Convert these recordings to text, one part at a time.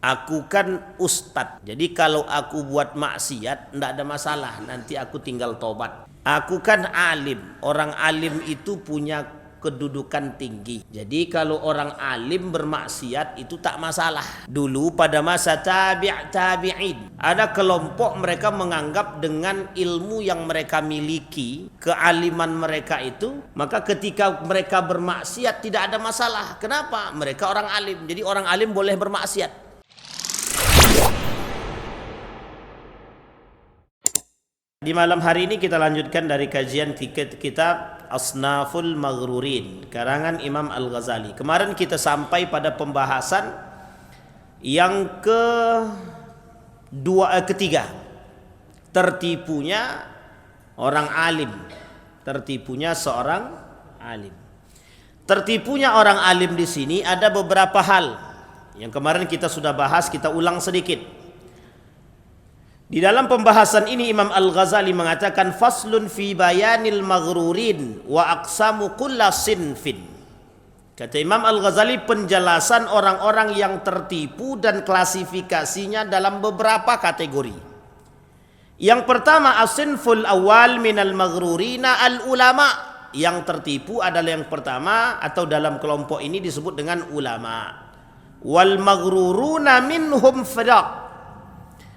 Aku kan ustadz, jadi kalau aku buat maksiat tidak ada masalah, nanti aku tinggal tobat. Aku kan alim, orang alim itu punya kedudukan tinggi. Jadi kalau orang alim bermaksiat itu tak masalah. Dulu pada masa tabi'in, ada kelompok mereka menganggap dengan ilmu yang mereka miliki, kealiman mereka itu, maka ketika mereka bermaksiat tidak ada masalah. Kenapa? Mereka orang alim, jadi orang alim boleh bermaksiat. Di malam hari ini kita lanjutkan dari kajian kitab Asnaful Maghrurin karangan Imam Al-Ghazali. Kemarin kita sampai pada pembahasan yang ketiga, tertipunya orang alim, tertipunya seorang alim. Tertipunya orang alim di sini ada beberapa hal yang kemarin kita sudah bahas, kita ulang sedikit. Di dalam pembahasan ini Imam Al-Ghazali mengatakan faslun fi bayanil maghrurin wa aqsamu kulla sinfin. Kata Imam Al-Ghazali, penjelasan orang-orang yang tertipu dan klasifikasinya dalam beberapa kategori. Yang pertama, as-sinful awal minal maghrurina al-ulama. Yang tertipu adalah yang pertama atau dalam kelompok ini disebut dengan ulama. Wal maghruruna minhum firaq.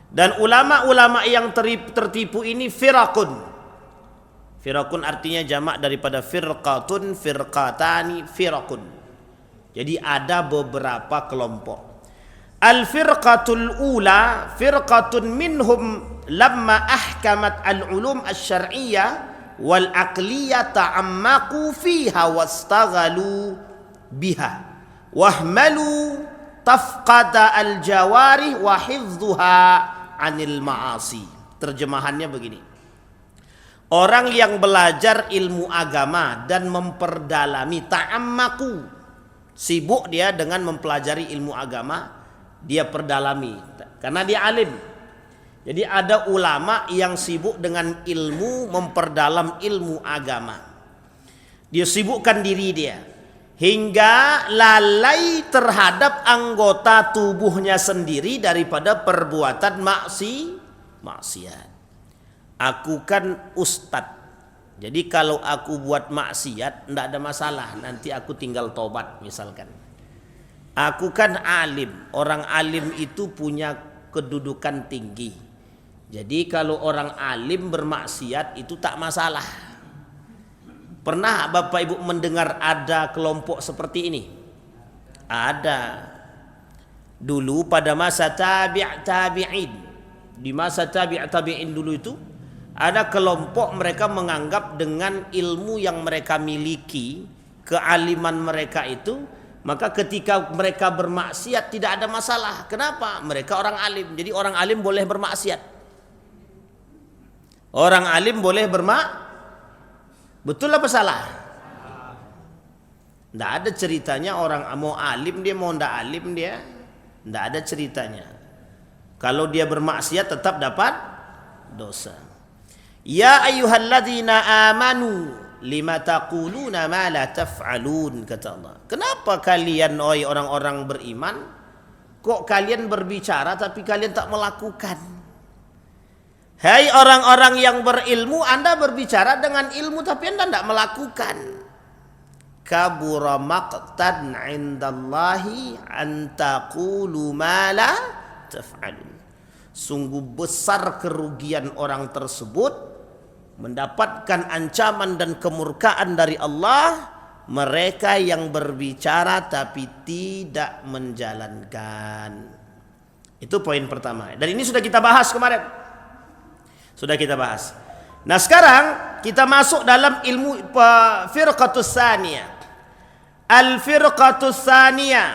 Dan ulama-ulama yang tertipu ini firaqun. Firaqun artinya jamak daripada firqatun, firqatani, firaqun. Jadi ada beberapa kelompok. Al-firqatul ula, firqatun minhum lamma ahkamat al-ulum asy-syar'iyyah wal aqliyah ta'ammaqu fiha wastaghalu biha wahmalu tafqada al-jawarih wa hifdhuha anil ma'asi. Terjemahannya begini. Orang yang belajar ilmu agama dan memperdalami, ta'ammaku, sibuk dia dengan mempelajari ilmu agama, dia perdalami karena dia alim. Jadi ada ulama yang sibuk dengan ilmu, memperdalam ilmu agama. Dia sibukkan diri dia hingga lalai terhadap anggota tubuhnya sendiri daripada perbuatan maksiat. Aku kan ustadz, jadi kalau aku buat maksiat tidak ada masalah, nanti aku tinggal tobat misalkan. Aku kan alim, orang alim itu punya kedudukan tinggi. Jadi kalau orang alim bermaksiat itu tak masalah. Pernah Bapak Ibu mendengar ada kelompok seperti ini? Ada. Dulu pada masa tabi'in. Di masa tabi'in dulu itu ada kelompok mereka menganggap dengan ilmu yang mereka miliki, kealiman mereka itu, maka ketika mereka bermaksiat tidak ada masalah. Kenapa? Mereka orang alim. Jadi orang alim boleh bermaksiat. Orang alim boleh betul apa salah? Tidak ada ceritanya orang mau alim dia mau tidak alim dia. Tidak ada ceritanya. Kalau dia bermaksiat tetap dapat dosa. Ya ayyuhalladzina amanu lima taquluna ma la taf'alun, kata Allah. Kenapa kalian orang-orang beriman kok kalian berbicara tapi kalian tak melakukan? Hai orang-orang yang berilmu, Anda berbicara dengan ilmu tapi Anda tidak melakukan. Kabura maqtan 'indallahi an taqulu ma la taf'alun. Sungguh besar kerugian orang tersebut, mendapatkan ancaman dan kemurkaan dari Allah, mereka yang berbicara tapi tidak menjalankan. Itu poin pertama. Dan ini sudah kita bahas kemarin. Sudah kita bahas. Nah sekarang kita masuk dalam ilmu firqatus tsaniyah. Al-firqatus tsaniyah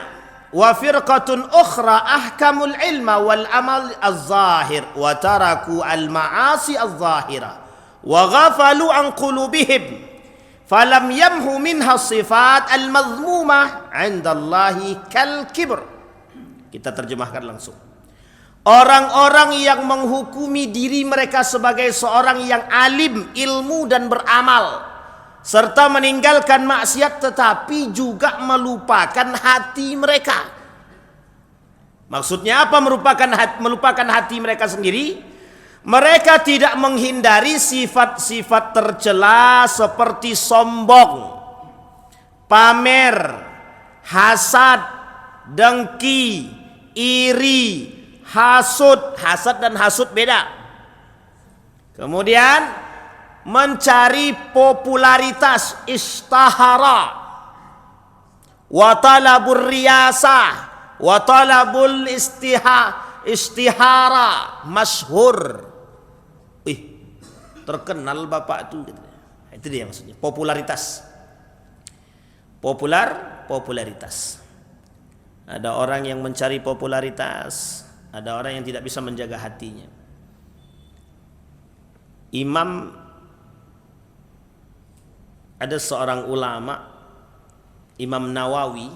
wa firqatun ukhra ahkamul ilma wal amal az-zahir wa taraku al-ma'asi az-zahira wa ghafalu an qulubihim falam yamhu minha sifat al-madhmumah 'inda Allahi kal kibr. Kita terjemahkan langsung. Orang-orang yang menghukumi diri mereka sebagai seorang yang alim, ilmu dan beramal, serta meninggalkan maksiat tetapi juga melupakan hati mereka. Maksudnya apa melupakan hati mereka sendiri? Mereka tidak menghindari sifat-sifat tercela seperti sombong, pamer, hasad, dengki, iri, hasud. Hasad dan hasud beda. Kemudian mencari popularitas, istahara, wa talabur riyasah, wa talabul istihara, masyhur. Terkenal bapak itu. Itu dia maksudnya, popularitas. Popularitas. Ada orang yang mencari popularitas, ada orang yang tidak bisa menjaga hatinya. Ada seorang ulama, Imam Nawawi,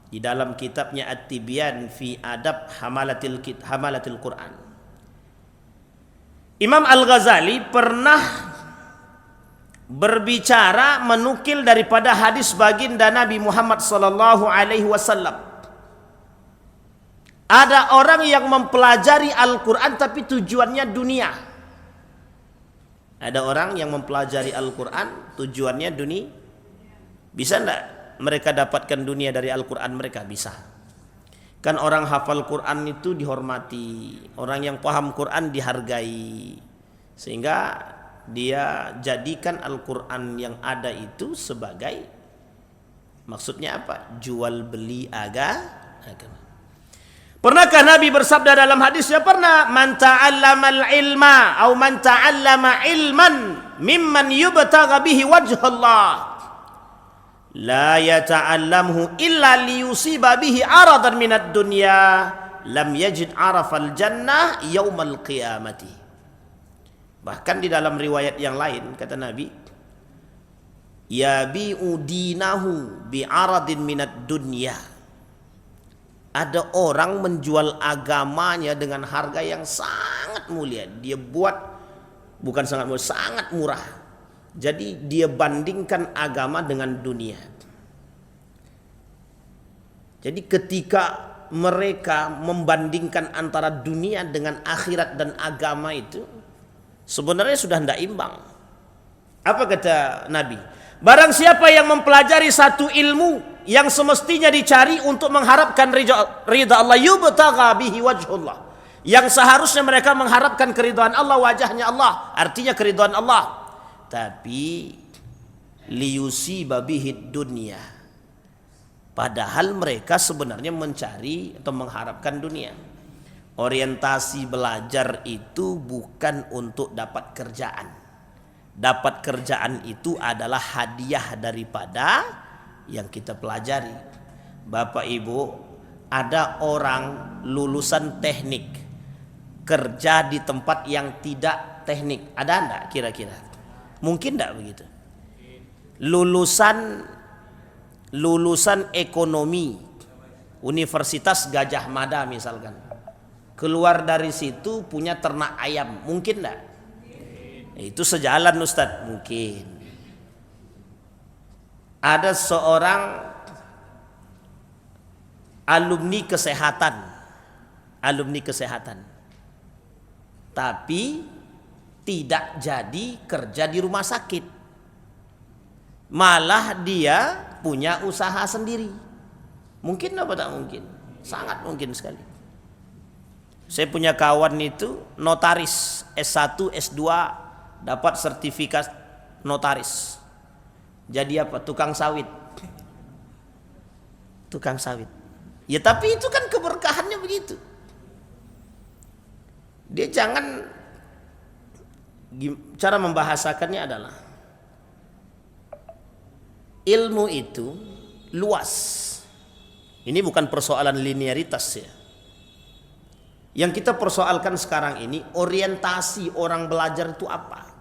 di dalam kitabnya At-Tibyan fi Adab Hamalatil Quran. Imam Al-Ghazali pernah berbicara menukil daripada hadis baginda Nabi Muhammad sallallahu alaihi wasallam. Ada orang yang mempelajari Al-Quran tapi tujuannya dunia. Ada orang yang mempelajari Al-Quran tujuannya dunia. Bisa enggak mereka dapatkan dunia dari Al-Quran? Mereka bisa. Kan orang hafal Quran itu dihormati, orang yang paham Quran dihargai, sehingga dia jadikan Al-Quran yang ada itu sebagai, maksudnya apa? Jual beli agama. Pernahkah Nabi bersabda dalam hadisnya? Pernah. Man ta'allamal ilma atau man ta'allama ilman mimman yubtagha bihi wajhallah la yata'allamhu illa liyusiba bihi aradan minad dunya lam yajid arafal jannah yaumal qiyamati. Bahkan di dalam riwayat yang lain kata Nabi, yabi'u dinahu bi aradin minad dunya. Ada orang menjual agamanya dengan harga yang sangat mulia. Dia buat bukan sangat mulia, sangat murah. Jadi dia bandingkan agama dengan dunia. Jadi ketika mereka membandingkan antara dunia dengan akhirat dan agama itu, sebenarnya sudah tidak imbang. Apa kata Nabi? Barang siapa yang mempelajari satu ilmu yang semestinya dicari untuk mengharapkan ridha Allah, yubtagha bihi wajhullah, yang seharusnya mereka mengharapkan keridhaan Allah, wajahnya Allah, artinya keridhaan Allah, tapi liyusiba bihi dunya, padahal mereka sebenarnya mencari atau mengharapkan dunia. Orientasi belajar itu bukan untuk dapat kerjaan. Dapat kerjaan itu adalah hadiah daripada yang kita pelajari. Bapak Ibu, ada orang lulusan teknik kerja di tempat yang tidak teknik. Ada enggak kira-kira? Mungkin enggak begitu. Lulusan ekonomi Universitas Gajah Mada misalkan, keluar dari situ punya ternak ayam, mungkin enggak? Itu sejalan Ustadz, mungkin. Ada seorang alumni kesehatan, tapi tidak jadi kerja di rumah sakit, malah dia punya usaha sendiri. Mungkin apa tak mungkin? Sangat mungkin sekali. Saya punya kawan itu notaris, S1, S2, dapat sertifikat notaris. Jadi apa? Tukang sawit. Ya tapi itu kan keberkahannya begitu. Dia jangan, cara membahasakannya adalah ilmu itu luas. Ini bukan persoalan linearitas ya. Yang kita persoalkan sekarang ini orientasi orang belajar itu apa?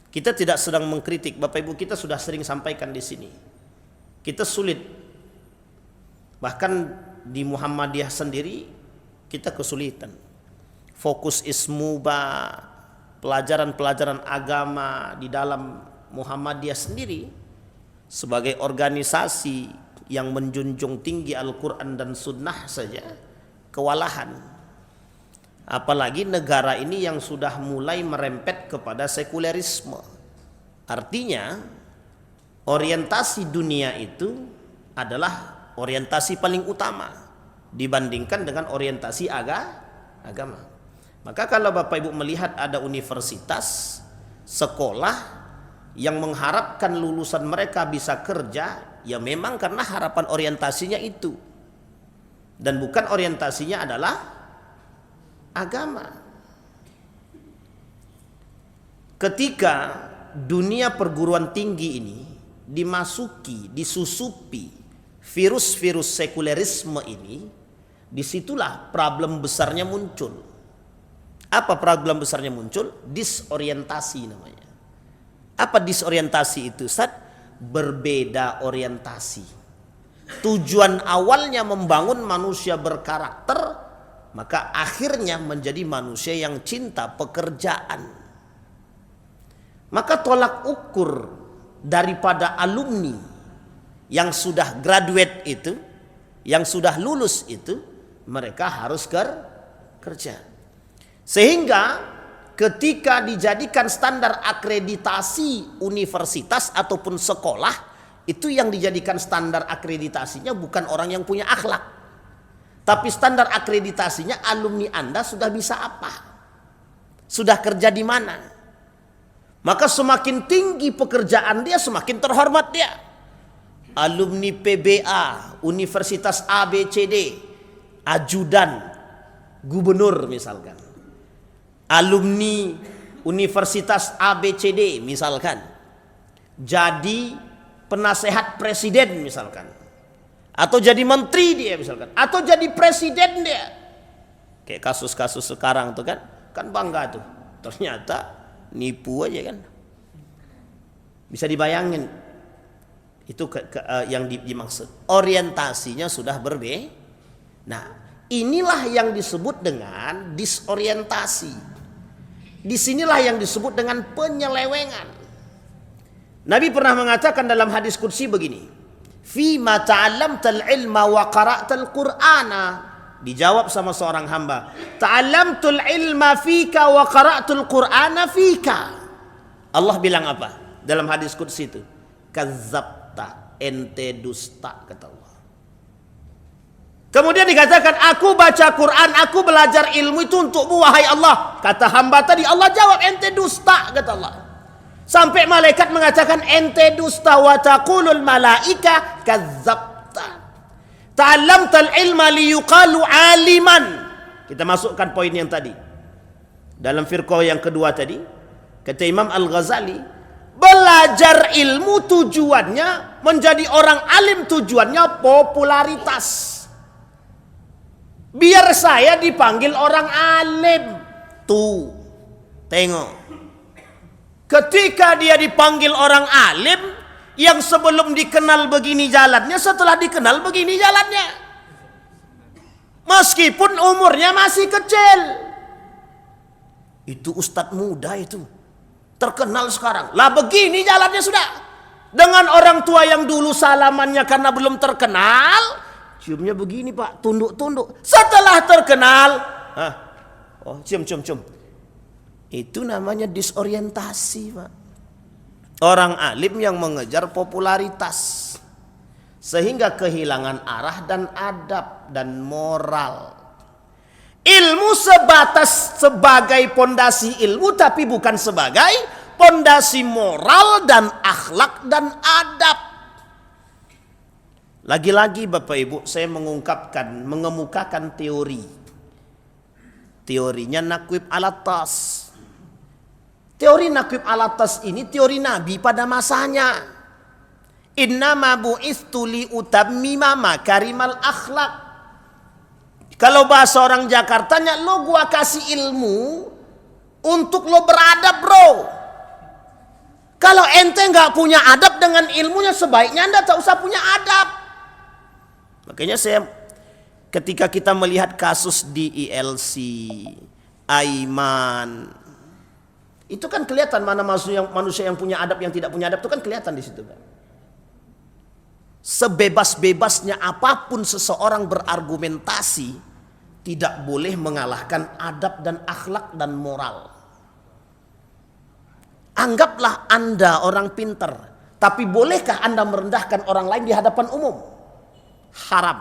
Kita tidak sedang mengkritik, Bapak Ibu, kita sudah sering sampaikan di sini. Kita sulit. Bahkan di Muhammadiyah sendiri kita kesulitan. Fokus ismuba, pelajaran-pelajaran agama di dalam Muhammadiyah sendiri sebagai organisasi yang menjunjung tinggi Al-Quran dan Sunnah saja, kewalahan. Apalagi negara ini yang sudah mulai merempet kepada sekulerisme. Artinya orientasi dunia itu adalah orientasi paling utama dibandingkan dengan orientasi agama. Maka kalau Bapak Ibu melihat ada universitas, sekolah yang mengharapkan lulusan mereka bisa kerja, ya memang karena harapan orientasinya itu. Dan bukan orientasinya adalah agama. Ketika dunia perguruan tinggi ini disusupi virus-virus sekulerisme ini, disitulah problem besarnya muncul. Apa problem besarnya muncul? Disorientasi namanya. Apa disorientasi itu, Ustaz? Berbeda orientasi. Tujuan awalnya membangun manusia berkarakter, maka akhirnya menjadi manusia yang cinta pekerjaan. Maka tolak ukur daripada alumni yang sudah graduate itu, yang sudah lulus itu, mereka harus kerja. Sehingga ketika dijadikan standar akreditasi universitas ataupun sekolah, itu yang dijadikan standar akreditasinya bukan orang yang punya akhlak, tapi standar akreditasinya alumni Anda sudah bisa apa, sudah kerja di mana. Maka semakin tinggi pekerjaan dia, semakin terhormat dia. Alumni PBA, Universitas ABCD, ajudan gubernur misalkan. Alumni Universitas ABCD misalkan jadi penasehat presiden misalkan, atau jadi menteri dia misalkan, atau jadi presiden dia. Kayak kasus-kasus sekarang tuh kan bangga tuh, ternyata nipu aja kan. Bisa dibayangin itu yang dimaksud. Orientasinya sudah berbeda. Nah, inilah yang disebut dengan disorientasi. Disinilah yang disebut dengan penyelewengan. Nabi pernah mengatakan dalam hadis qudsi begini, fi ma ta'allamtal ilma wa qara'tal qur'ana. Dijawab sama seorang hamba, ta'allamtul ilma fika wa qara'tul qur'ana fika. Allah bilang apa dalam hadis qudsi itu? Kazzabta, ente dusta, kata Allah. Kemudian dikatakan, aku baca Quran, aku belajar ilmu itu untukmu wahai Allah. Kata hamba tadi, Allah jawab, ente dusta, kata Allah. Sampai malaikat mengatakan, ente dusta, wa taqulul malaika kazzabta. Ta'allamtal ilma liyuqalu aliman. Kita masukkan poin yang tadi. Dalam firqah yang kedua tadi, kata Imam Al-Ghazali, belajar ilmu tujuannya menjadi orang alim, tujuannya popularitas. Biar saya dipanggil orang alim. Tuh, tengok. Ketika dia dipanggil orang alim, yang sebelum dikenal begini jalannya, setelah dikenal begini jalannya. Meskipun umurnya masih kecil. Itu ustadz muda itu. Terkenal sekarang. Lah begini jalannya sudah. Dengan orang tua yang dulu salamannya karena belum terkenal, ciumnya begini Pak, tunduk-tunduk. Setelah terkenal, cium. Itu namanya disorientasi Pak. Orang alim yang mengejar popularitas, sehingga kehilangan arah dan adab dan moral. Ilmu sebagai pondasi ilmu, tapi bukan sebagai pondasi moral dan akhlak dan adab. Lagi-lagi Bapak Ibu, saya mengemukakan teori. Teorinya Naqib al-Attas. Teori Naqib al-Attas ini teori Nabi pada masanya. Innama bu'istu li utammima makarimal akhlak. Kalau bahasa orang Jakartanya, lo gua kasih ilmu untuk lo beradab bro. Kalau ente nggak punya adab dengan ilmunya, sebaiknya anda tak usah punya adab. Makanya ketika kita melihat kasus di ILC, Aiman, itu kan kelihatan mana manusia yang punya adab, yang tidak punya adab, itu kan kelihatan di situ. Sebebas-bebasnya apapun seseorang berargumentasi, tidak boleh mengalahkan adab dan akhlak dan moral. Anggaplah Anda orang pintar, tapi bolehkah Anda merendahkan orang lain di hadapan umum? Haram.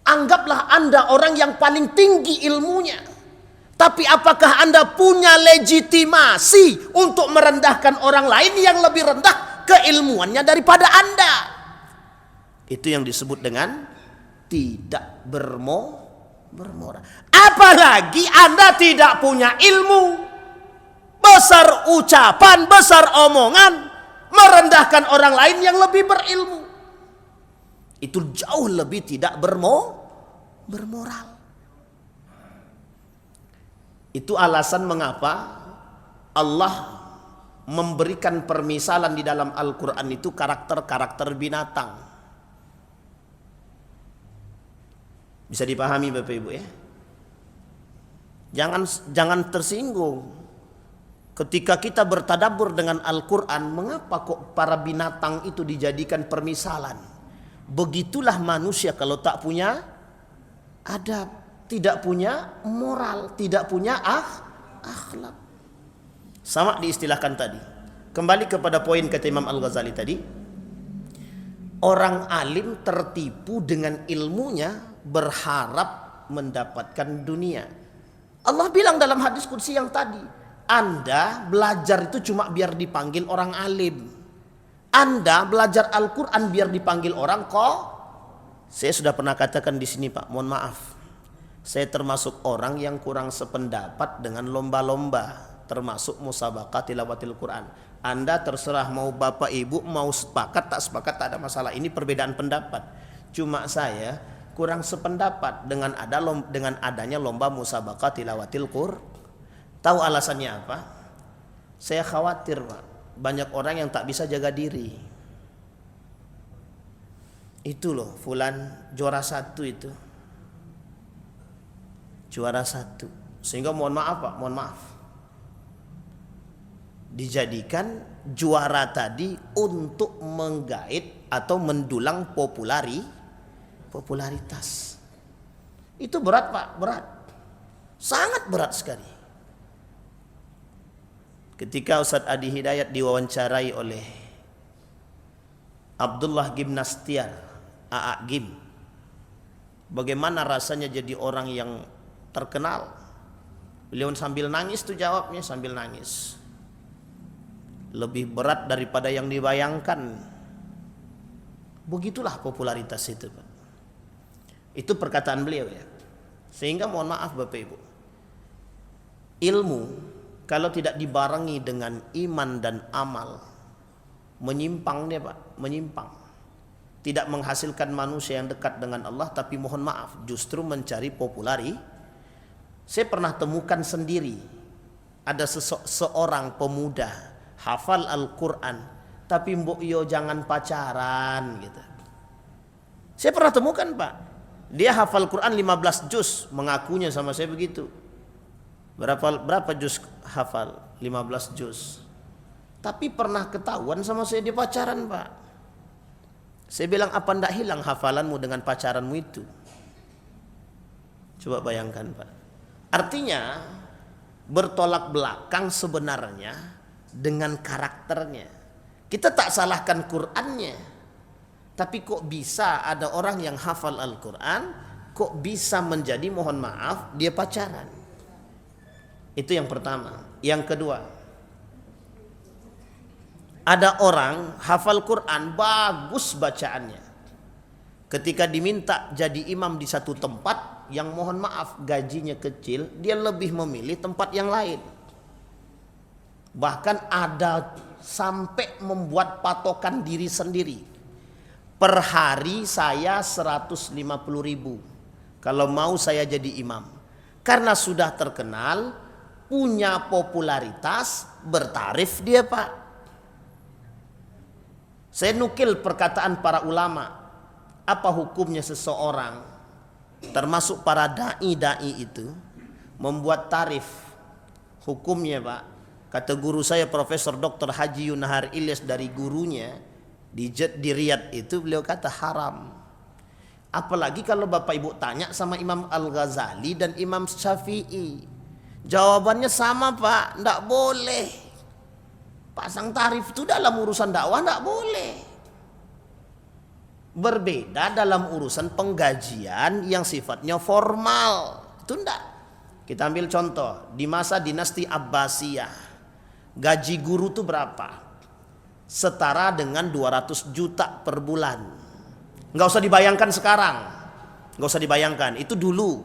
Anggaplah Anda orang yang paling tinggi ilmunya, tapi apakah Anda punya legitimasi untuk merendahkan orang lain yang lebih rendah keilmuannya daripada Anda? Itu yang disebut dengan tidak bermoral. Apalagi Anda tidak punya ilmu, besar ucapan, besar omongan, merendahkan orang lain yang lebih berilmu. Itu jauh lebih tidak bermoral. Itu alasan mengapa Allah memberikan permisalan di dalam Al-Quran itu karakter-karakter binatang. Bisa dipahami Bapak Ibu ya? Jangan tersinggung ketika kita bertadabbur dengan Al-Quran. Mengapa kok para binatang itu dijadikan permisalan? Begitulah manusia kalau tak punya adab, tidak punya moral, tidak punya akhlak. Sama diistilahkan tadi. Kembali kepada poin kata Imam Al-Ghazali tadi. Orang alim tertipu dengan ilmunya, berharap mendapatkan dunia. Allah bilang dalam hadis qudsi yang tadi, Anda belajar itu cuma biar dipanggil orang alim. Anda belajar Al-Quran biar dipanggil orang kok. Saya sudah pernah katakan di sini Pak, mohon maaf. Saya termasuk orang yang kurang sependapat dengan lomba-lomba, termasuk musabaqah tilawatil Quran. Anda terserah mau Bapak Ibu mau sepakat tak sepakat, tak ada masalah. Ini perbedaan pendapat. Cuma saya kurang sependapat dengan adanya lomba musabaqah tilawatil Quran. Tahu alasannya apa? Saya khawatir Pak, banyak orang yang tak bisa jaga diri. Itu loh, fulan juara 1 itu. Juara 1. Sehingga mohon maaf Pak, mohon maaf. Dijadikan juara tadi untuk menggait atau mendulang popularitas. Itu berat Pak, berat. Sangat berat sekali. Ketika Ustadz Adi Hidayat diwawancarai oleh Abdullah Gimnastiar, AA Gim, bagaimana rasanya jadi orang yang terkenal? Beliau sambil nangis tuh jawabnya, sambil nangis. Lebih berat daripada yang dibayangkan. Begitulah popularitas itu Pak. Itu perkataan beliau ya. Sehingga mohon maaf Bapak Ibu, ilmu kalau tidak dibarengi dengan iman dan amal, menyimpang dia Pak, menyimpang. Tidak menghasilkan manusia yang dekat dengan Allah, tapi mohon maaf justru mencari populari. Saya pernah temukan sendiri, ada seorang pemuda hafal Al-Quran, tapi mbok yo jangan pacaran gitu. Saya pernah temukan Pak, dia hafal Quran 15 juz, mengakunya sama saya begitu. Berapa juz hafal? 15 juz. Tapi pernah ketahuan sama saya dia pacaran Pak. Saya bilang, apa ndak hilang hafalanmu dengan pacaranmu itu? Coba bayangkan Pak. Artinya bertolak belakang sebenarnya dengan karakternya. Kita tak salahkan Qur'annya, tapi kok bisa ada orang yang hafal Al-Quran, kok bisa menjadi mohon maaf dia pacaran? Itu yang pertama. Yang kedua, ada orang hafal Quran bagus bacaannya, ketika diminta jadi imam di satu tempat yang mohon maaf gajinya kecil, dia lebih memilih tempat yang lain. Bahkan ada sampai membuat patokan diri sendiri. Per hari saya 150.000 kalau mau saya jadi imam. Karena sudah terkenal, punya popularitas, bertarif dia Pak. Saya nukil perkataan para ulama. Apa hukumnya seseorang, termasuk para da'i itu, membuat tarif? Hukumnya Pak, kata guru saya Profesor Dr. Haji Yunahar Ilyas dari gurunya di Riyadh itu, beliau kata haram. Apalagi kalau Bapak Ibu tanya sama Imam Al-Ghazali dan Imam Syafi'i. Jawabannya sama Pak, tidak boleh. Pasang tarif itu dalam urusan dakwah tidak boleh. Berbeda dalam urusan penggajian yang sifatnya formal. Itu tidak. Kita ambil contoh, di masa dinasti Abbasiyah, gaji guru itu berapa? Setara dengan 200 juta per bulan. Nggak usah dibayangkan sekarang. Nggak usah dibayangkan, itu dulu.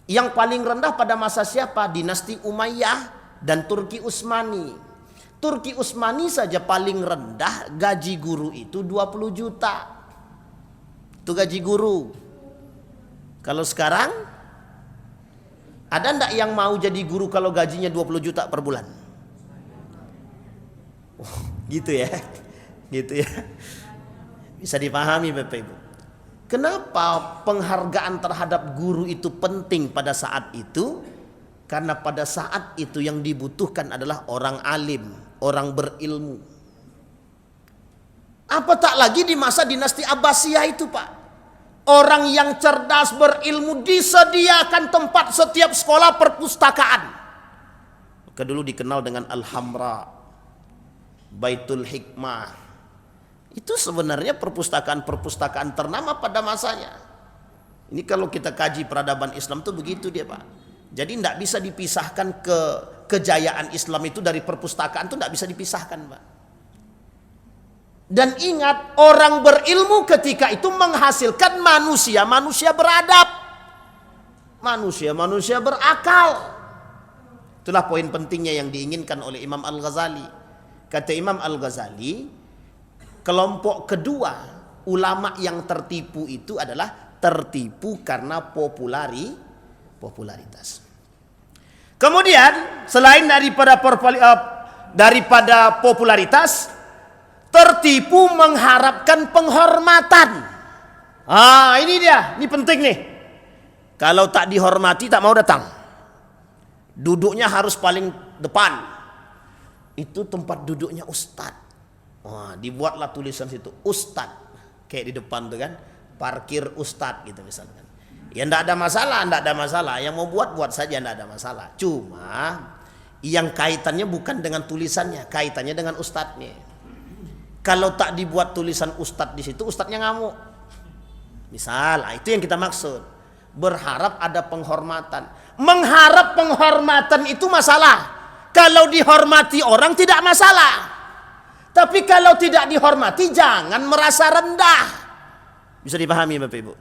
Yang paling rendah pada masa siapa? Dinasti Umayyah dan Turki Utsmani. Turki Utsmani saja paling rendah gaji guru itu 20 juta. Itu gaji guru. Kalau sekarang, ada ndak yang mau jadi guru kalau gajinya 20 juta per bulan? Oh, gitu ya. Gitu ya. Bisa dipahami Bapak Ibu. Kenapa penghargaan terhadap guru itu penting pada saat itu? Karena pada saat itu yang dibutuhkan adalah orang alim, orang berilmu. Apa tak lagi di masa dinasti Abbasiyah itu Pak? Orang yang cerdas berilmu disediakan tempat setiap sekolah perpustakaan. Maka dulu dikenal dengan Al-Hamra, Baitul Hikmah. Itu sebenarnya perpustakaan-perpustakaan ternama pada masanya. Ini kalau kita kaji peradaban Islam itu begitu dia Pak. Jadi tidak bisa dipisahkan kejayaan Islam itu dari perpustakaan itu tidak bisa dipisahkan Pak. Dan ingat, orang berilmu ketika itu menghasilkan manusia-manusia beradab. Manusia-manusia berakal. Itulah poin pentingnya yang diinginkan oleh Imam Al-Ghazali. Kata Imam Al-Ghazali, kelompok kedua ulama yang tertipu itu adalah tertipu karena popularitas. Kemudian selain daripada popularitas, tertipu mengharapkan penghormatan. Ini dia, ini penting nih. Kalau tak dihormati tak mau datang. Duduknya harus paling depan. Itu tempat duduknya ustadz. Dibuatlah tulisan situ ustadz, kayak di depan tuh kan, parkir ustadz gitu misalkan. Ya ndak ada masalah. Yang mau buat saja, ndak ada masalah. Cuma yang kaitannya bukan dengan tulisannya, kaitannya dengan ustadznya. Kalau tak dibuat tulisan ustadz di situ, ustadznya ngamuk. Misal, itu yang kita maksud. Berharap ada penghormatan. Mengharap penghormatan itu masalah. Kalau dihormati orang tidak masalah. Tapi kalau tidak dihormati, jangan merasa rendah. Bisa dipahami Bapak Ibu?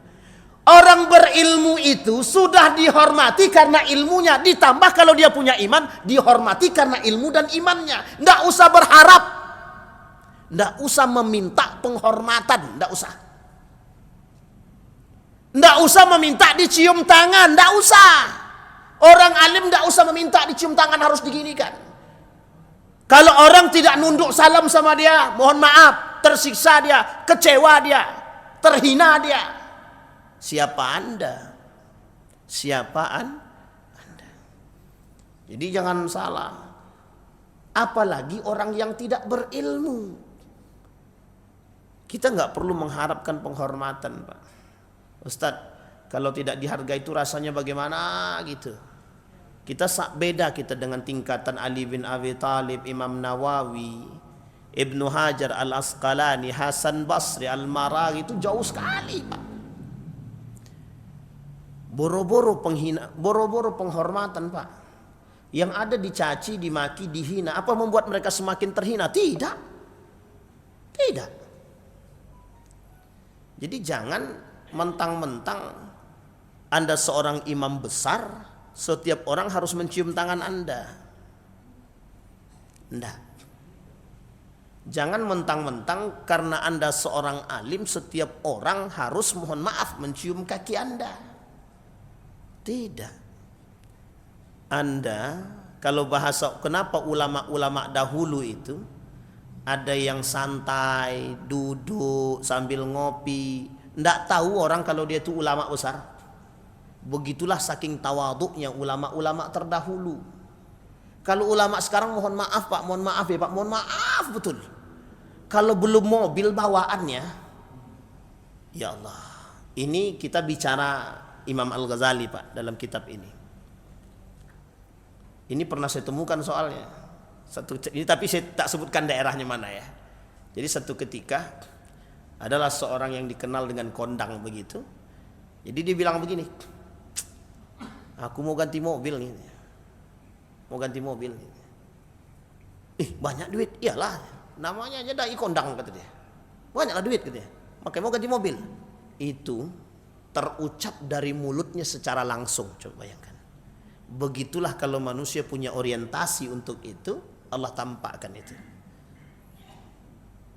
Orang berilmu itu sudah dihormati karena ilmunya. Ditambah kalau dia punya iman, dihormati karena ilmu dan imannya. Nggak usah berharap. Nggak usah meminta penghormatan. Nggak usah. Nggak usah meminta dicium tangan. Nggak usah. Orang alim nggak usah meminta dicium tangan, harus diginikan. Kalau orang tidak nunduk salam sama dia, mohon maaf, tersiksa dia, kecewa dia, terhina dia. Siapa Anda? Siapa Anda? Jadi jangan salah. Apalagi orang yang tidak berilmu. Kita nggak perlu mengharapkan penghormatan, Pak. Ustadz, kalau tidak dihargai itu rasanya bagaimana gitu. Kita beda kita dengan tingkatan Ali bin Abi Thalib, Imam Nawawi, Ibnu Hajar Al-Asqalani, Hasan Basri, Al-Maraghi, itu jauh sekali, Pak. Boro-boro penghormatan, Pak. Yang ada dicaci, dimaki, dihina. Apa membuat mereka semakin terhina? Tidak. Jadi jangan mentang-mentang Anda seorang imam besar, setiap orang harus mencium tangan Anda. Enggak. Jangan mentang-mentang karena Anda seorang alim, setiap orang harus mohon maaf mencium kaki Anda. Tidak. Anda, kalau bahasa kenapa ulama-ulama dahulu itu ada yang santai, duduk sambil ngopi, ndak tahu orang kalau dia itu ulama besar. Begitulah saking tawaduknya ulama-ulama terdahulu. Kalau ulama sekarang mohon maaf Pak, mohon maaf ya Pak, mohon maaf betul. Kalau belum mobil bawaannya, Ya Allah, ini kita bicara Imam Al-Ghazali Pak dalam kitab ini. Ini pernah saya temukan soalnya. Ini tapi saya tak sebutkan daerahnya mana ya. Jadi satu ketika adalah seorang yang dikenal dengan kondang begitu. Jadi dia bilang begini, aku mau ganti mobil nih. Mau ganti mobil nih. Banyak duit. Iyalah, namanya aja dai kondang kata dia. Banyaklah duit kata dia. Makanya mau ganti mobil. Itu terucap dari mulutnya secara langsung. Coba bayangkan. Begitulah kalau manusia punya orientasi untuk itu, Allah tampakkan itu.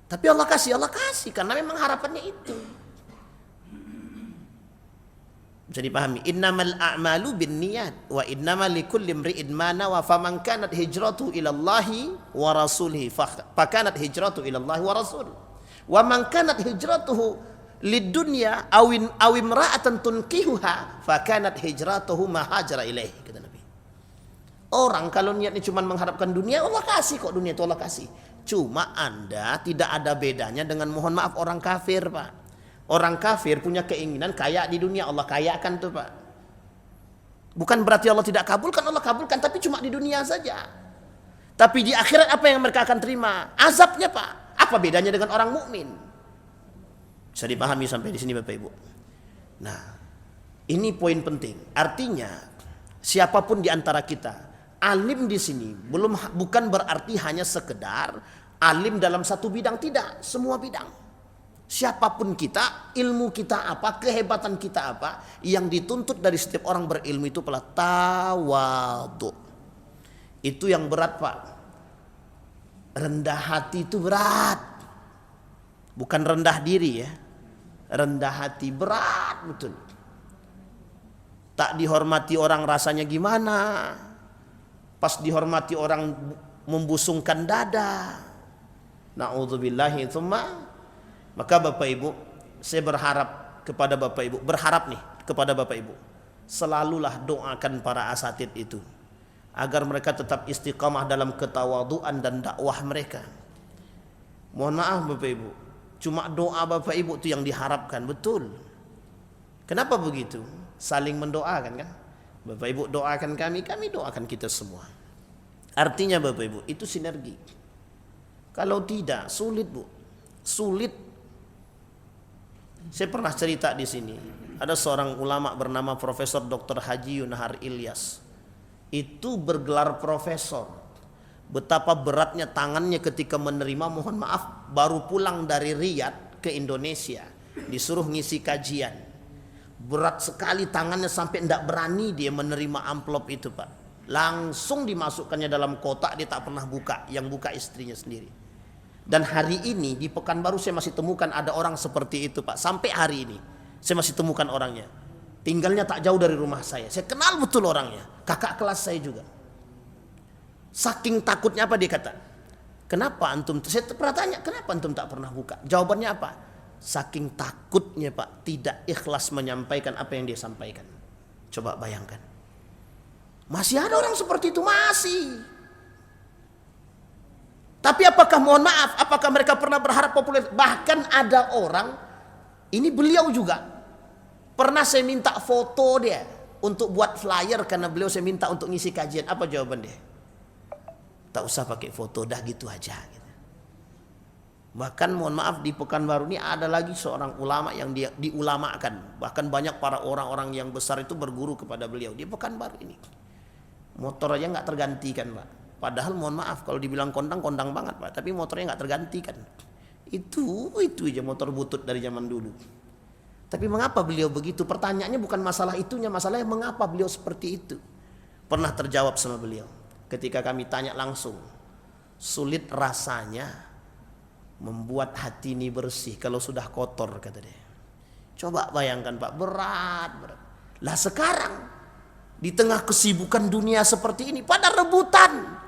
Tapi Allah kasih karena memang harapannya itu. Bisa dipahami. Innamal a'malu binniyat wa innamal likulli imri'in ma nawa faman kanat hijratuhu ila Allahi wa rasulihi fakanat hijratuhu ila Allahi wa rasul. Wa man kanat hijratuhu lidunya aw imra'atan tunkihuha fakanat hijratuhu ma hajara ilaihi, kata Nabi. Orang kalau niatnya cuma mengharapkan dunia, Allah kasih kok, dunia itu Allah kasih. Cuma Anda tidak ada bedanya dengan, mohon maaf, orang kafir Pak. Orang kafir punya keinginan kaya di dunia, Allah kayakan tuh Pak. Bukan berarti Allah tidak kabulkan, Allah kabulkan, tapi cuma di dunia saja. Tapi di akhirat apa yang mereka akan terima? Azabnya Pak. Apa bedanya dengan orang mukmin? Bisa dipahami sampai di sini Bapak Ibu. Nah, ini poin penting. Artinya siapapun di antara kita, alim di sini bukan berarti hanya sekedar alim dalam satu bidang, tidak, semua bidang. Siapapun kita, ilmu kita apa, kehebatan kita apa, yang dituntut dari setiap orang berilmu itu adalah tawadhu. Itu yang berat Pak. Rendah hati itu berat. Bukan rendah diri ya. Rendah hati berat betul. Tak dihormati orang rasanya gimana? Pas dihormati orang membusungkan dada. Na'udzubillahi tsumma. Maka Bapak Ibu, saya berharap kepada Bapak Ibu, selalulah doakan para asatid itu agar mereka tetap istiqamah dalam ketawaduan dan dakwah mereka. Mohon maaf Bapak Ibu, cuma doa Bapak Ibu itu yang diharapkan, betul. Kenapa begitu? Saling mendoakan kan? Bapak Ibu doakan kami, kami doakan kita semua. Artinya Bapak Ibu, itu sinergi. Kalau tidak, sulit Bu. Sulit. Saya pernah cerita di sini. Ada seorang ulama bernama Profesor Dr. Haji Yunahar Ilyas. Itu bergelar profesor. Betapa beratnya tangannya ketika menerima, mohon maaf, baru pulang dari Riyadh ke Indonesia. Disuruh ngisi kajian. Berat sekali tangannya sampai tidak berani dia menerima amplop itu Pak. Langsung dimasukkannya dalam kotak, dia tak pernah buka. Yang buka istrinya sendiri. Dan hari ini di Pekanbaru saya masih temukan ada orang seperti itu Pak. Sampai hari ini saya masih temukan orangnya. Tinggalnya tak jauh dari rumah saya. Saya kenal betul orangnya. Kakak kelas saya juga. Saking takutnya apa dia kata? Kenapa antum? Saya pernah tanya, kenapa antum tak pernah buka? Jawabannya apa? Saking takutnya Pak, tidak ikhlas menyampaikan apa yang dia sampaikan. Coba bayangkan. Masih ada orang seperti itu, masih. Tapi apakah, mohon maaf, apakah mereka pernah berharap populer? Bahkan ada orang, ini beliau juga, pernah saya minta foto dia untuk buat flyer karena beliau saya minta untuk ngisi kajian. Apa jawaban dia? Tak usah pakai foto, dah gitu aja. Bahkan mohon maaf di Pekanbaru ini ada lagi seorang ulama yang dia diulamakan. Bahkan banyak para orang-orang yang besar itu berguru kepada beliau di Pekanbaru ini. Motor aja nggak tergantikan Pak. Padahal mohon maaf kalau dibilang kondang banget Pak, tapi motornya nggak tergantikan. Itu aja motor butut dari zaman dulu. Tapi mengapa beliau begitu? Pertanyaannya bukan masalah itunya, masalahnya mengapa beliau seperti itu. Pernah terjawab sama beliau ketika kami tanya langsung. Sulit rasanya membuat hati ini bersih kalau sudah kotor, kata dia. Coba bayangkan Pak, berat. Lah sekarang di tengah kesibukan dunia seperti ini pada rebutan.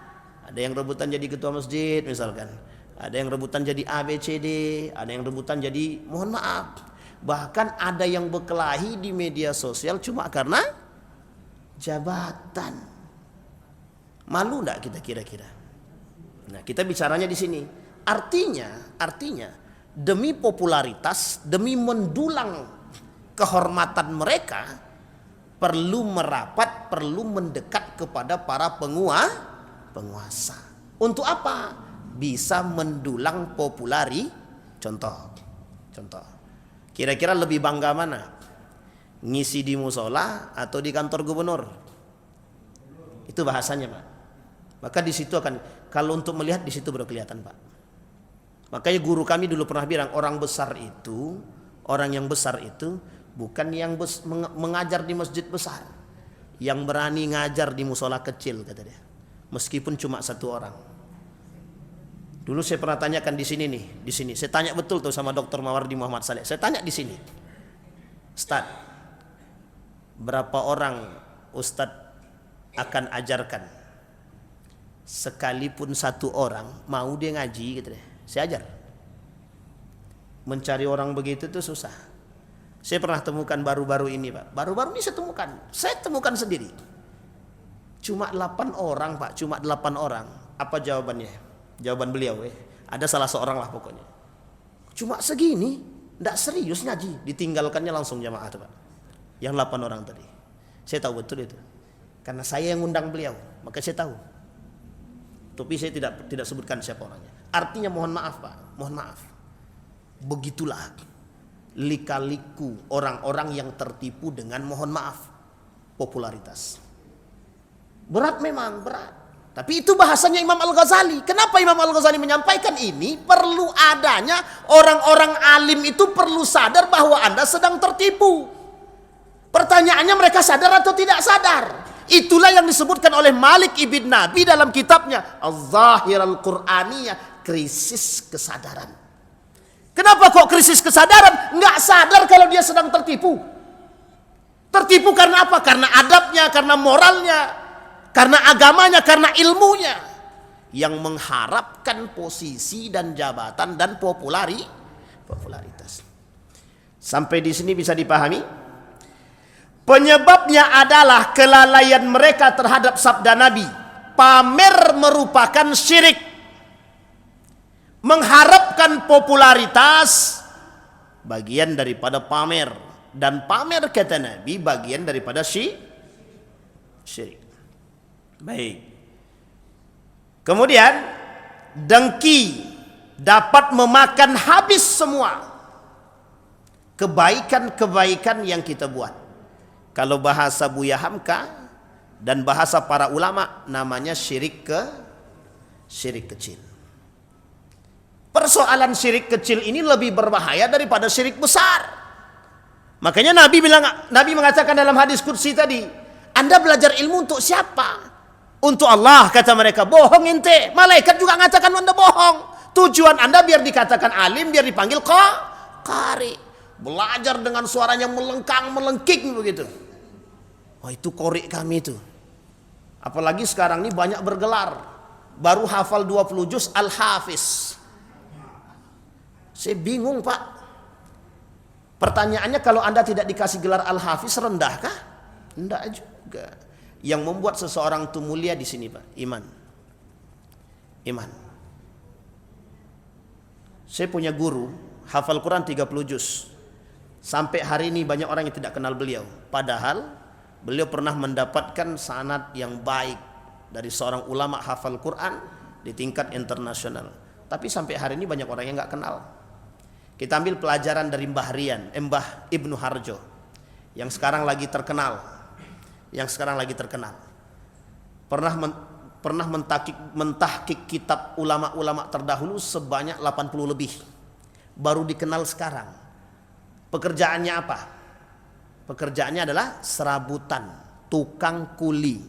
Ada yang rebutan jadi ketua masjid misalkan. Ada yang rebutan jadi ABCD, ada yang rebutan jadi, mohon maaf, bahkan ada yang berkelahi di media sosial cuma karena jabatan. Malu enggak kita kira-kira? Nah, kita bicaranya di sini. Artinya demi popularitas, demi mendulang kehormatan mereka, perlu merapat, perlu mendekat kepada para penguasa. Untuk apa? Bisa mendulang contoh. Kira-kira lebih bangga mana? Ngisi di musola atau di kantor gubernur? Itu bahasanya, Pak. Maka di situ akan, kalau untuk melihat di situ baru kelihatan, Pak. Makanya guru kami dulu pernah bilang, orang yang besar itu bukan yang mengajar di masjid besar, yang berani ngajar di musola kecil, kata dia. Meskipun cuma satu orang. Dulu saya pernah tanyakan di sini. Saya tanya betul tuh sama Dr. Mawardi Muhammad Saleh. Saya tanya di sini, Ustaz, berapa orang Ustaz akan ajarkan? Sekalipun satu orang mau dia ngaji, gitu deh, saya ajar. Mencari orang begitu tuh susah. Saya pernah temukan baru-baru ini, Pak. Baru-baru ini saya temukan sendiri. Cuma 8 orang, Pak. Cuma 8 orang. Apa jawabannya? Jawaban beliau, ada salah seorang lah pokoknya. Cuma segini, tidak serius ngaji. Ditinggalkannya langsung jamaah tuh, Pak. Yang 8 orang tadi. Saya tahu betul itu. Karena saya yang undang beliau, maka saya tahu. Tapi saya tidak sebutkan siapa orangnya. Artinya mohon maaf, Pak. Mohon maaf. Begitulah lika-liku orang-orang yang tertipu dengan, mohon maaf, popularitas. Berat memang, berat. Tapi itu bahasanya Imam Al-Ghazali. Kenapa Imam Al-Ghazali menyampaikan ini? Perlu adanya orang-orang alim itu perlu sadar bahwa Anda sedang tertipu. Pertanyaannya, mereka sadar atau tidak sadar? Itulah yang disebutkan oleh Malik ibn Nabi dalam kitabnya Az-Zahir Al-Qur'aniyah, krisis kesadaran. Kenapa kok krisis kesadaran? Nggak sadar kalau dia sedang tertipu. Tertipu karena apa? Karena adabnya, karena moralnya, karena agamanya, karena ilmunya, yang mengharapkan posisi dan jabatan dan popularitas. Sampai di sini bisa dipahami? Penyebabnya adalah kelalaian mereka terhadap sabda Nabi. Pamer merupakan syirik. Mengharapkan popularitas bagian daripada pamer. Dan pamer, kata Nabi, bagian daripada syirik. Baik. Kemudian dengki dapat memakan habis semua kebaikan-kebaikan yang kita buat. Kalau bahasa Buya Hamka dan bahasa para ulama, namanya syirik kecil. Persoalan syirik kecil ini lebih berbahaya daripada syirik besar. Makanya Nabi mengatakan dalam hadis qudsi tadi, Anda belajar ilmu untuk siapa? Untuk Allah, kata mereka. Bohong ente. Malaikat juga mengatakan Anda bohong. Tujuan Anda biar dikatakan alim, biar dipanggil qari. Belajar dengan suaranya melengking begitu. Oh, itu qari kami itu. Apalagi sekarang ini banyak bergelar. Baru hafal 20 juz Al-Hafiz. Saya bingung, Pak. Pertanyaannya, kalau Anda tidak dikasih gelar Al-Hafiz, rendahkah? Tidak juga. Yang membuat seseorang itu mulia di sini, Pak, iman. Saya punya guru hafal Quran 30 juz. Sampai hari ini banyak orang yang tidak kenal beliau. Padahal beliau pernah mendapatkan sanad yang baik dari seorang ulama hafal Quran di tingkat internasional. Tapi sampai hari ini banyak orang yang nggak kenal. Kita ambil pelajaran dari Mbah Ibnu Harjo yang sekarang lagi terkenal. Pernah mentahkik kitab ulama-ulama terdahulu sebanyak 80 lebih. Baru dikenal sekarang. Pekerjaannya apa? Pekerjaannya adalah serabutan, tukang kuli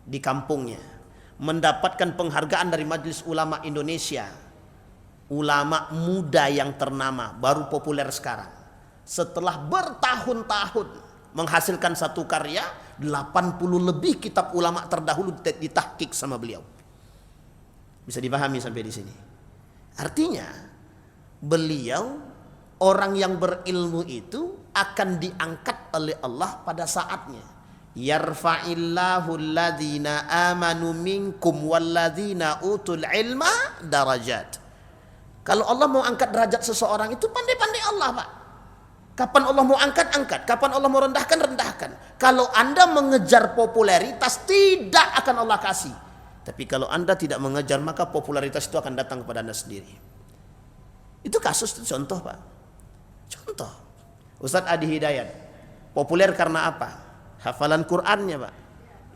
di kampungnya. Mendapatkan penghargaan dari Majelis Ulama Indonesia. Ulama muda yang ternama, baru populer sekarang. Setelah bertahun-tahun menghasilkan satu karya, 80 lebih kitab ulama terdahulu ditahkik sama beliau. Bisa dipahami sampai di sini. Artinya, beliau orang yang berilmu itu akan diangkat oleh Allah pada saatnya. Yarfa'illahu alladhina amanu minkum walladhina utul ilma darajat. Kalau Allah mau angkat derajat seseorang itu pandai-pandai Allah, Pak. Kapan Allah mau angkat, angkat. Kapan Allah mau rendahkan, rendahkan. Kalau Anda mengejar popularitas, tidak akan Allah kasih. Tapi kalau Anda tidak mengejar, maka popularitas itu akan datang kepada Anda sendiri. Itu kasus, itu contoh, Pak. Contoh. Ustadz Adi Hidayat populer karena apa? Hafalan Qur'annya, Pak.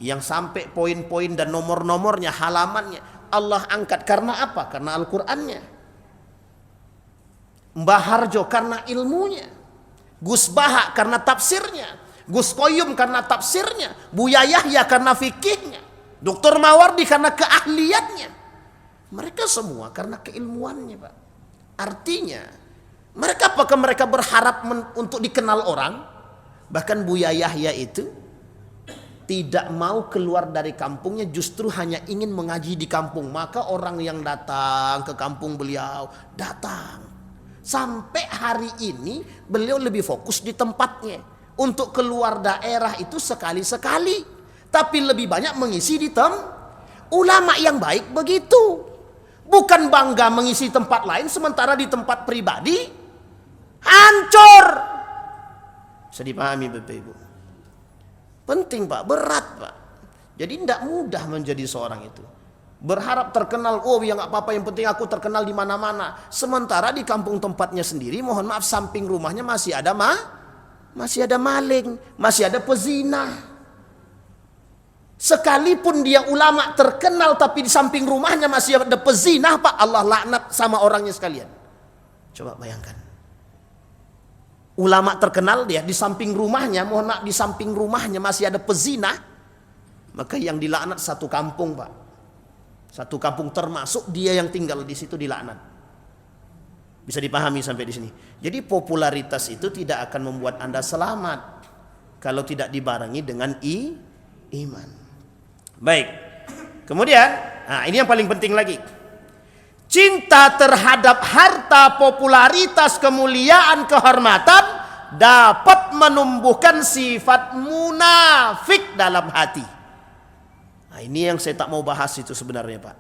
Yang sampai poin-poin dan nomor-nomornya, halamannya Allah angkat karena apa? Karena Al-Qur'annya. Mbah Harjo karena ilmunya. Gus Baha karena tafsirnya. Gus Koyum karena tafsirnya. Buya Yahya karena fikihnya. Dr. Mawardi karena keahliannya. Mereka semua karena keilmuannya, Pak. Artinya, apakah mereka berharap untuk dikenal orang? Bahkan Buya Yahya itu tidak mau keluar dari kampungnya, justru hanya ingin mengaji di kampung. Maka orang yang datang ke kampung beliau, datang. Sampai hari ini beliau lebih fokus di tempatnya. Untuk keluar daerah itu sekali-sekali. Tapi lebih banyak mengisi di ulama yang baik begitu. Bukan bangga mengisi tempat lain sementara di tempat pribadi hancur. Bisa dipahami Bapak Ibu. Penting, Pak, berat, Pak. Jadi tidak mudah menjadi seorang itu. Berharap terkenal, oh ya nggak apa-apa, yang penting aku terkenal di mana-mana. Sementara di kampung tempatnya sendiri, mohon maaf, samping rumahnya masih ada maling, masih ada pezina. Sekalipun dia ulama terkenal tapi di samping rumahnya masih ada pezinah, Pak, Allah laknat sama orangnya sekalian. Coba bayangkan. Ulama terkenal dia di samping rumahnya, mohon maaf, di samping rumahnya masih ada pezinah, maka yang dilaknat satu kampung, Pak. Satu kampung termasuk dia yang tinggal di situ dilaknat. Bisa dipahami sampai di sini. Jadi popularitas itu tidak akan membuat Anda selamat kalau tidak dibarengi dengan iman. Baik. Kemudian, nah ini yang paling penting lagi. Cinta terhadap harta, popularitas, kemuliaan, kehormatan dapat menumbuhkan sifat munafik dalam hati. Nah, ini yang saya tak mau bahas itu sebenarnya, Pak.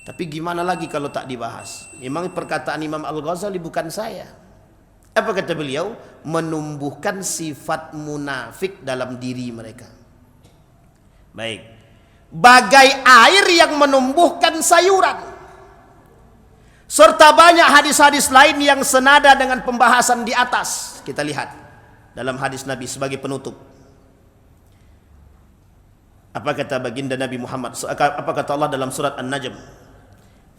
Tapi gimana lagi kalau tak dibahas? Memang perkataan Imam Al-Ghazali bukan saya. Apa kata beliau? Menumbuhkan sifat munafik dalam diri mereka. Baik. Bagai air yang menumbuhkan sayuran. Serta banyak hadis-hadis lain yang senada dengan pembahasan di atas. Kita lihat dalam hadis Nabi sebagai penutup. Apa kata baginda Nabi Muhammad? Apa kata Allah dalam surat An-Najm?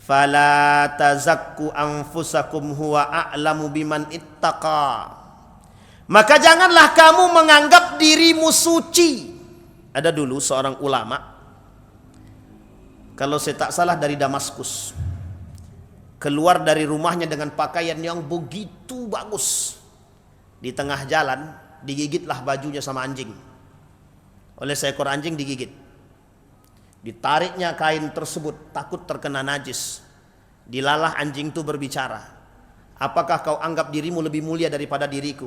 Fala tazakku anfusakum huwa a'lamu biman ittaqa. Maka janganlah kamu menganggap dirimu suci. Ada dulu seorang ulama, kalau saya tak salah dari Damaskus, keluar dari rumahnya dengan pakaian yang begitu bagus. Di tengah jalan digigitlah bajunya sama anjing. Oleh seekor anjing digigit. Ditariknya kain tersebut, takut terkena najis. Dilalah anjing itu berbicara, apakah kau anggap dirimu lebih mulia daripada diriku?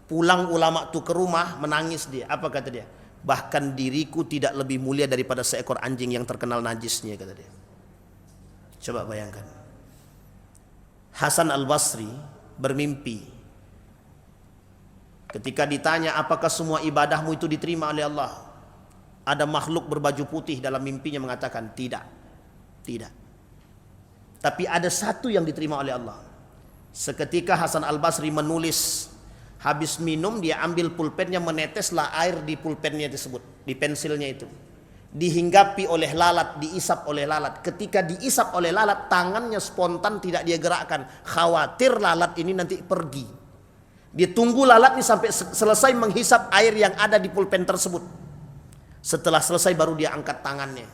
Pulang ulama itu ke rumah, menangis dia. Apa kata dia? Bahkan diriku tidak lebih mulia daripada seekor anjing yang terkenal najisnya, kata dia. Coba bayangkan. Hasan Al-Basri bermimpi. Ketika ditanya apakah semua ibadahmu itu diterima oleh Allah, ada makhluk berbaju putih dalam mimpinya mengatakan tidak. Tidak. Tapi ada satu yang diterima oleh Allah. Seketika Hasan Al-Basri menulis, habis minum dia ambil pulpennya, meneteslah air di pulpennya tersebut, di pensilnya itu. Dihinggapi oleh lalat, diisap oleh lalat. Ketika diisap oleh lalat, tangannya spontan tidak dia gerakkan. Khawatir lalat ini nanti pergi. Dia tunggu lalat ini sampai selesai menghisap air yang ada di pulpen tersebut. Setelah selesai baru dia angkat tangannya.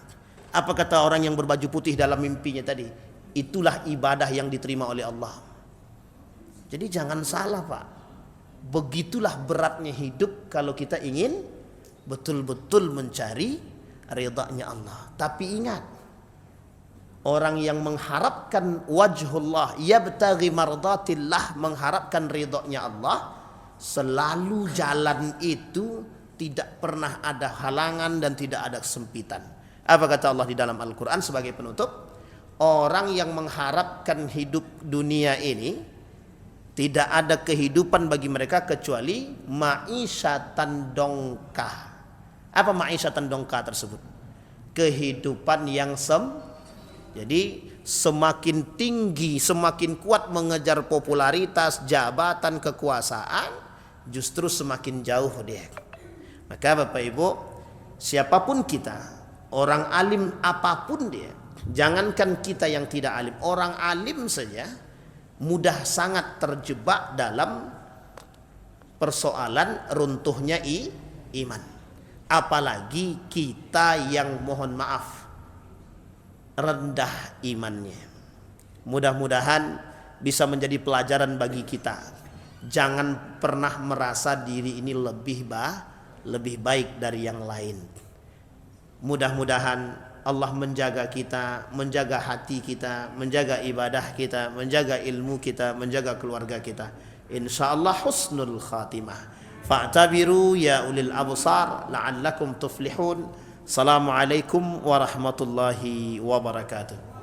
Apa kata orang yang berbaju putih dalam mimpinya tadi? Itulah ibadah yang diterima oleh Allah. Jadi jangan salah, Pak. Begitulah beratnya hidup kalau kita ingin betul-betul mencari ridhanya Allah. Tapi ingat, orang yang mengharapkan wajhullah, yabtaghi mardatillah, mengharapkan ridhanya Allah, selalu jalan itu tidak pernah ada halangan dan tidak ada kesempitan. Apa kata Allah di dalam Al-Quran sebagai penutup? orang yang mengharapkan hidup dunia ini, tidak ada kehidupan bagi mereka kecuali ma'isyatan dongka. Apa ma'isyatan dongka tersebut? Kehidupan yang jadi semakin tinggi, semakin kuat mengejar popularitas, jabatan, kekuasaan, justru semakin jauh dia. Maka Bapak Ibu, siapapun kita, orang alim apapun dia, jangankan kita yang tidak alim, orang alim saja mudah sangat terjebak dalam persoalan runtuhnya iman. Apalagi kita yang mohon maaf rendah imannya. Mudah-mudahan bisa menjadi pelajaran bagi kita. Jangan pernah merasa diri ini lebih baik dari yang lain. Mudah-mudahan Allah menjaga kita, menjaga hati kita, menjaga ibadah kita, menjaga ilmu kita, menjaga keluarga kita. Insyaallah husnul khatimah. Fa'tabiru ya ulil absar la'allakum tuflihun. Assalamualaikum warahmatullahi wabarakatuh.